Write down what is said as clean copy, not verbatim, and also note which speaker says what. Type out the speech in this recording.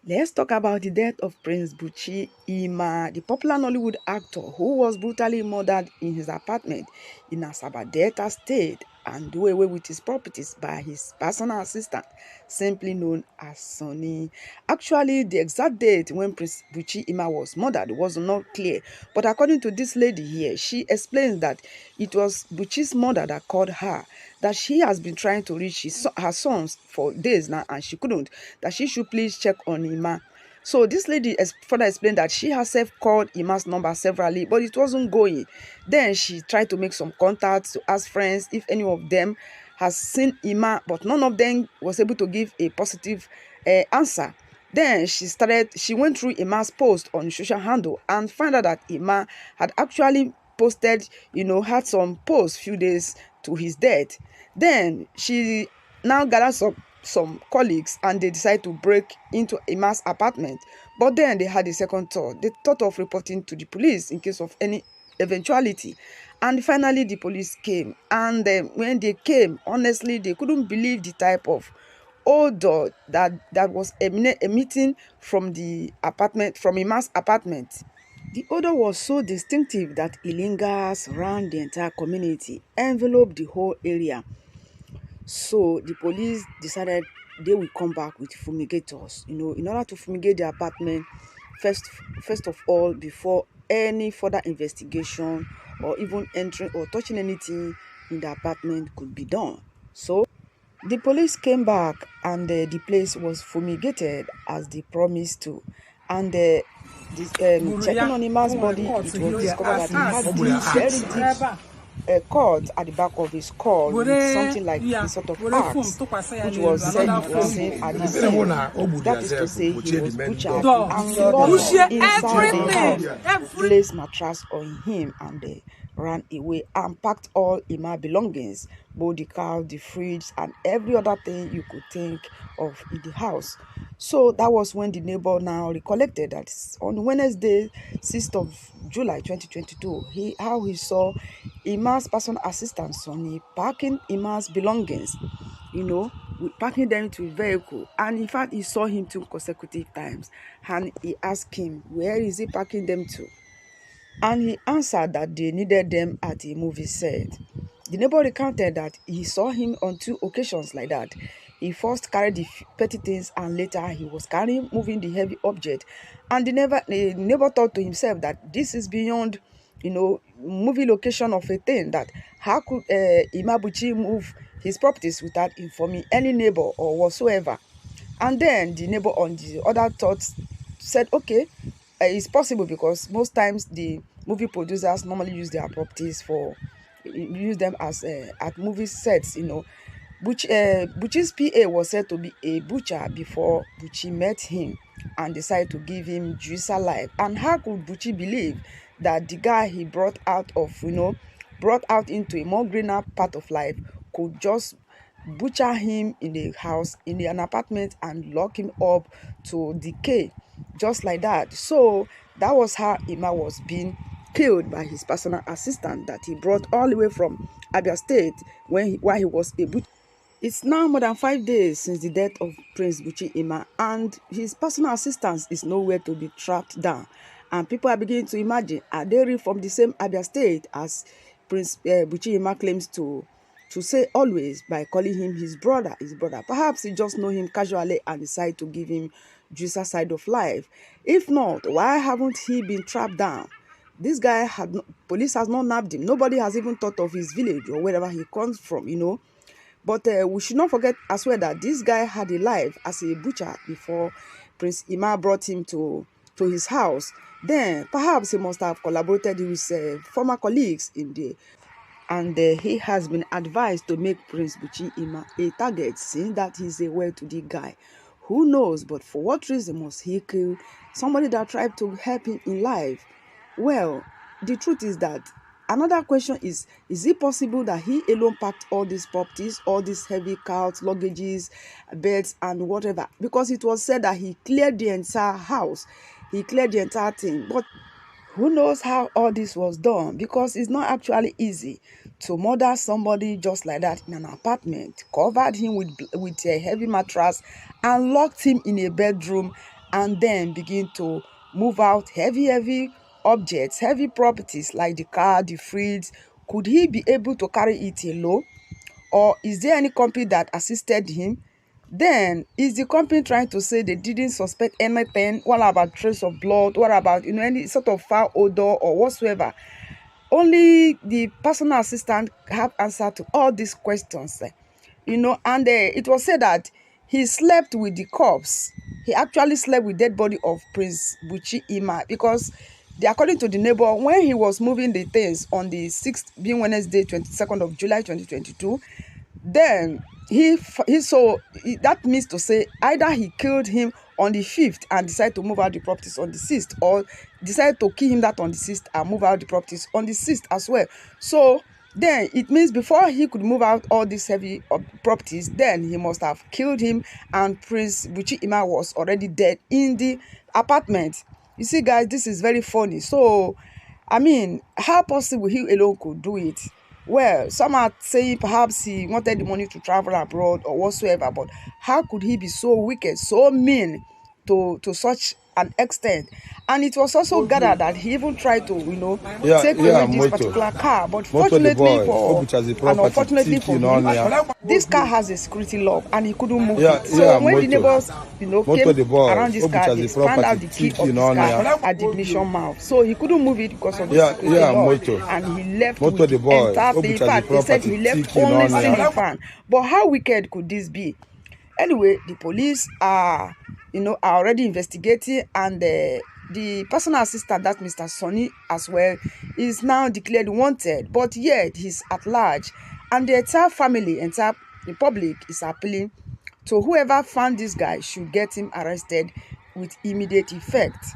Speaker 1: Let's talk about the death of Prince Buchi Ima, the popular Nollywood actor who was brutally murdered in his apartment in Asaba Delta State and do away with his properties by his personal assistant, simply known as Sonny. Actually, the exact date when Prince Buchi Ima was murdered was not clear, but according to this lady here, she explains that it was Buchi's mother that called her, that she has been trying to reach her sons for days now and she couldn't, that she should please check on Ima. So this lady further explained that she herself called Ima's number severally, but it wasn't going. Then she tried to make some contacts to ask friends if any of them has seen Ima, but none of them was able to give a positive answer. Then she went through Ima's post on social handle and found out that Ima had actually posted, had some posts few days to his death. Then she now gathered some colleagues and they decided to break into Ima's apartment. But then they had a second thought. They thought of reporting to the police in case of any eventuality. And finally, the police came. And when they came, honestly, they couldn't believe the type of odor that was emitting from the apartment, from Ima's apartment. The odor was so distinctive that it lingers around the entire community, enveloped the whole area. So the police decided they will come back with fumigators, in order to fumigate the apartment first, first of all, before any further investigation or even entering or touching anything in the apartment could be done. So the police came back and the place was fumigated as they promised to. And checking on Ima's body, it was discovered that he had this very deep cut at the back of his skull with something like a sort of axe, which was said it was seen at the scene. That is to say, he was butchered and locked inside the house, placed mattress on him, and they ran away and packed all Ima belongings, both the cow, the fridge, and every other thing you could think of in the house. So that was when the neighbor now recollected that on Wednesday, 6th of July 2022, how he saw Ima's personal assistant Sonny packing Ima's belongings, packing them into a vehicle. And in fact, he saw him 2 consecutive times. And he asked him, where is he packing them to? And he answered that they needed them at a movie set. The neighbor recounted that he saw him on 2 occasions like that. He first carried the petty things and later he was moving the heavy object. And the neighbor thought to himself that this is beyond, movie location of a thing, that how could Imabuchi move his properties without informing any neighbor or whatsoever. And then the neighbor on the other thoughts said, okay, it's possible because most times the movie producers normally use their properties use them as at movie sets. Buchi's PA was said to be a butcher before Buchi met him and decided to give him juicer life. And how could Buchi believe that the guy he brought out into a more greener part of life could just butcher him in a house, in an apartment, and lock him up to decay just like that? So that was how Ima was being killed by his personal assistant that he brought all the way from Abia State while he was a butcher. It's now more than 5 days since the death of Prince Buchi Ima, and his personal assistant is nowhere to be tracked down. And people are beginning to imagine, are they really from the same Abia State as Prince Buchi Ima claims to say always by calling him his brother? Perhaps he just know him casually and decide to give him juicer side of life. If not, why haven't he been trapped down? This guy police has not nabbed him. Nobody has even thought of his village or wherever he comes from, But we should not forget as well that this guy had a life as a butcher before Prince Ima brought him to his house. Then perhaps he must have collaborated with former colleagues in the. And he has been advised to make Prince Buchi Ima a target, since that he's a well-to-do guy. Who knows, but for what reason must he kill somebody that tried to help him in life? Well, the truth is that another question is it possible that he alone packed all these properties, all these heavy carts, luggages, beds, and whatever? Because it was said that he cleared the entire house. He cleared the entire thing. But who knows how all this was done? Because it's not actually easy to murder somebody just like that in an apartment, covered him with a heavy mattress, and locked him in a bedroom and then begin to move out heavy objects, heavy properties like the car, the fridge. Could he be able to carry it alone? Or is there any company that assisted him? Then is the company trying to say they didn't suspect anything? What about trace of blood? What about any sort of foul odor or whatsoever? Only the personal assistant have answer to all these questions. And it was said that he slept with the corpse. He actually slept with dead body of Prince Buchi because according to the neighbor, when he was moving the things on the 6th, being Wednesday, 22nd of July 2022, then that means to say either he killed him on the 5th and decided to move out the properties on the 6th, or decided to kill him that on the 6th and move out the properties on the 6th as well. So then it means before he could move out all these heavy properties, then he must have killed him, and Prince Buchi was already dead in the apartment. You see, guys, this is very funny. So I mean, how possible he alone could do it? Well, some are saying perhaps he wanted the money to travel abroad or whatsoever, but how could he be so wicked, so mean to such an extent? And it was also gathered that he even tried to, take away this particular car. But fortunately unfortunately for him, this car has a security lock and he couldn't move it. So when the neighbors, came around this car, they found out the key of this car at the ignition mouth. So he couldn't move it because of the security lock, and he left with the entire thing. In fact, they said he left only ceiling fan. But how wicked could this be? Anyway, the police are already investigating, and the personal assistant, that Mr. Sonny as well, is now declared wanted, but yet he's at large, and the entire family, the public is appealing to whoever found this guy should get him arrested with immediate effect.